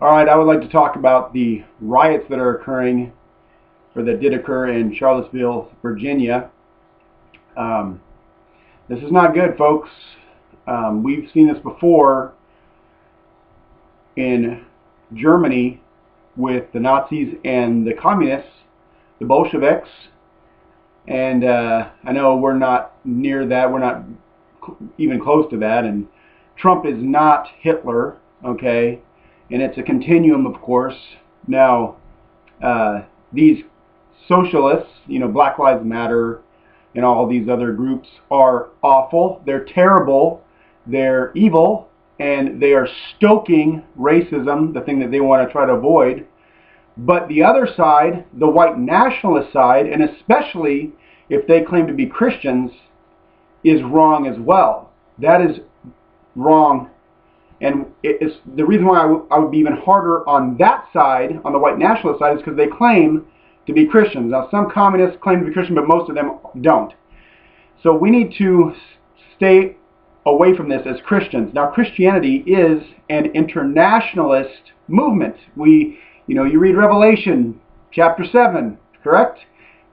All right, I would like to talk about the riots that are occurring, or that did occur in Charlottesville, Virginia. Um, this is not good, folks. We've seen this before in Germany with the Nazis and the communists, the Bolsheviks. And I know we're not near that. We're not even close to that. And Trump is not Hitler, okay? And it's a continuum, of course. Now, these socialists, Black Lives Matter and all these other groups are awful. They're terrible. They're evil. And they are stoking racism, the thing that they want to try to avoid. But the other side, the white nationalist side, and especially if they claim to be Christians, is wrong as well. That is wrong. And it's the reason why I would be even harder on that side, on the white nationalist side, is because they claim to be Christians. Now, some communists claim to be Christian, but most of them don't. So we need to stay away from this as Christians. Now, Christianity is an internationalist movement. You read Revelation chapter 7, correct?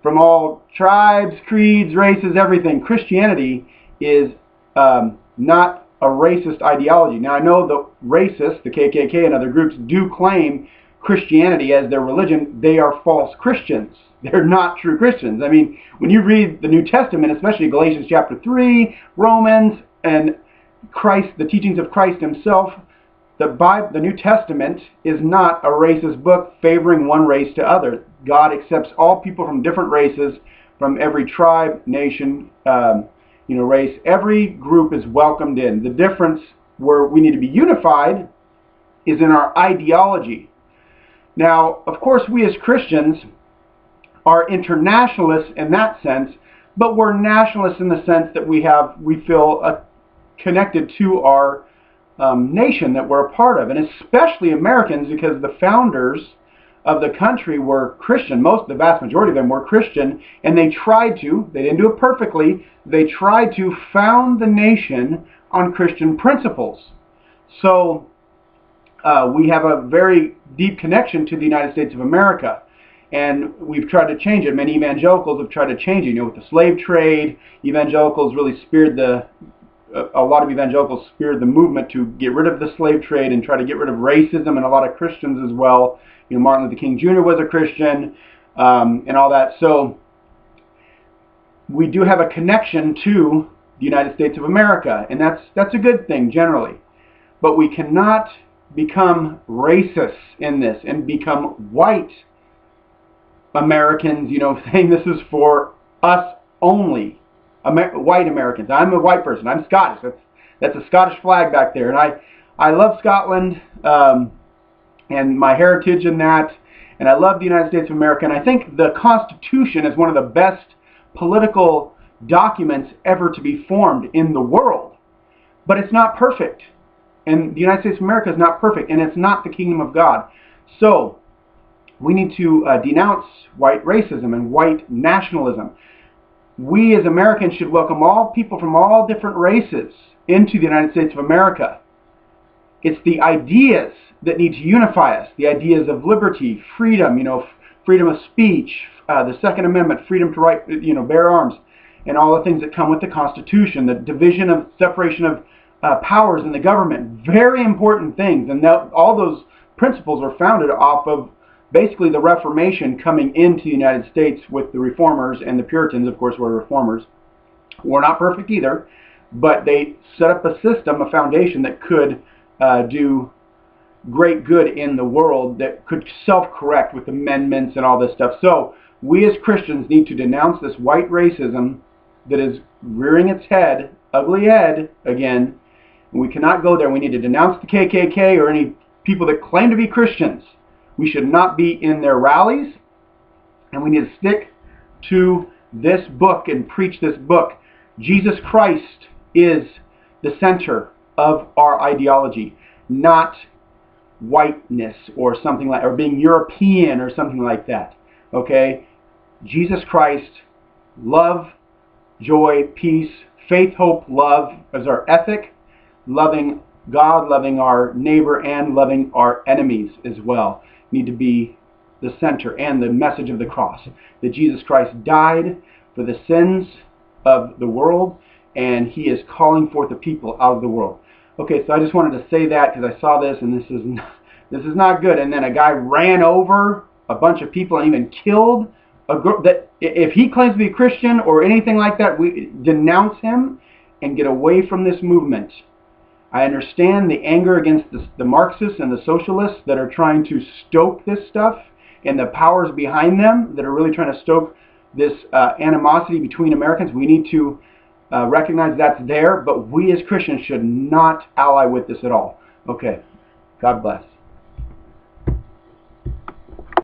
From all tribes, creeds, races, everything. Christianity is not a racist ideology. Now, I know the racists, the KKK and other groups, do claim Christianity as their religion. They are false Christians. They're not true Christians. I mean, when you read the New Testament, especially Galatians chapter 3, Romans, and Christ, the teachings of Christ himself, the New Testament is not a racist book favoring one race to other. God accepts all people from different races, from every tribe, nation, race. Every group is welcomed in. The difference where we need to be unified is in our ideology. Now, of course, we as Christians are internationalists in that sense, but we're nationalists in the sense that we feel connected to our nation that we're a part of, and especially Americans, because the founders of the country were Christian. The vast majority of them were Christian, and they didn't do it perfectly, they tried to found the nation on Christian principles. So we have a very deep connection to the United States of America, and we've tried to change it. Many evangelicals have tried to change it. With the slave trade, evangelicals really a lot of evangelicals speared the movement to get rid of the slave trade and try to get rid of racism, and a lot of Christians as well. Martin Luther King Jr. was a Christian, and all that. So we do have a connection to the United States of America, and that's a good thing generally. But we cannot become racists in this and become white Americans, saying this is for us only. White Americans. I'm a white person. I'm Scottish. That's a Scottish flag back there, and I love Scotland and my heritage in that, and I love the United States of America, and I think the Constitution is one of the best political documents ever to be formed in the world. But it's not perfect, and the United States of America is not perfect, and it's not the kingdom of God. So we need to denounce white racism and white nationalism. We as Americans should welcome all people from all different races into the United States of America. It's the ideas that need to unify us, the ideas of liberty, freedom, freedom of speech, the Second Amendment, freedom to write, bear arms, and all the things that come with the Constitution, the separation of powers in the government. Very important things, and all those principles are founded off of basically the Reformation coming into the United States with the Reformers, and the Puritans, of course, were Reformers. We're not perfect either, but they set up a system, a foundation that could do great good in the world, that could self-correct with amendments and all this stuff. So we as Christians need to denounce this white racism that is rearing its head, ugly head, again. And we cannot go there. We need to denounce the KKK or any people that claim to be Christians. We should not be in their rallies, and we need to stick to this book and preach this book. Jesus Christ is the center of our ideology, not whiteness or something like, or being European or something like that. Okay? Jesus Christ, love, joy, peace, faith, hope, love is our ethic. Loving God, loving our neighbor, and loving our enemies as well need to be the center and the message of the cross. That Jesus Christ died for the sins of the world, and he is calling forth the people out of the world. Okay, so I just wanted to say that because I saw this, and this is not good. And then a guy ran over a bunch of people and even killed a group. That if he claims to be a Christian or anything like that, we denounce him and get away from this movement. I understand the anger against the Marxists and the socialists that are trying to stoke this stuff, and the powers behind them that are really trying to stoke this animosity between Americans. We need to recognize that's there, but we as Christians should not ally with this at all. Okay, God bless.